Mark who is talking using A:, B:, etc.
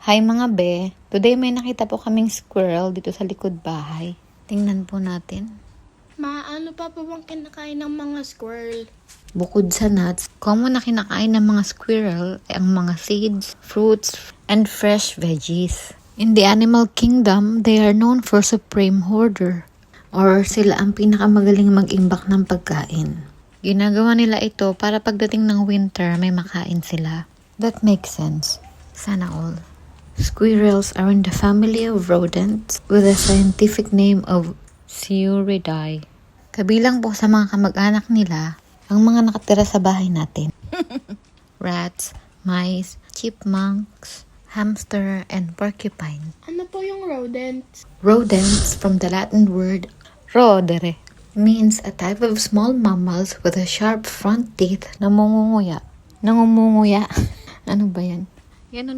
A: Hi mga be, today may nakita po kaming squirrel dito sa likod bahay. Tingnan po natin.
B: Ano pa bang kinakain ng mga squirrel?
A: Bukod sa nuts, common na kinakain ng mga squirrel ay ang mga seeds, fruits, and fresh veggies. In the animal kingdom, they are known for supreme hoarder, or sila ang pinakamagaling mag-imbak ng pagkain. Ginagawa nila ito para pagdating ng winter may makain sila. That makes sense. Sana all. Squirrels are in the family of rodents with a scientific name of Sciuridae. Kabilang po sa mga kamag-anak nila ang mga nakatira sa bahay natin. Rats, mice, chipmunks, hamster, and porcupine.
B: Ano po yung rodents?
A: Rodents, from the Latin word rodere, means a type of small mammals with a sharp front teeth na nangunguya. Ano ba yan? Yan ang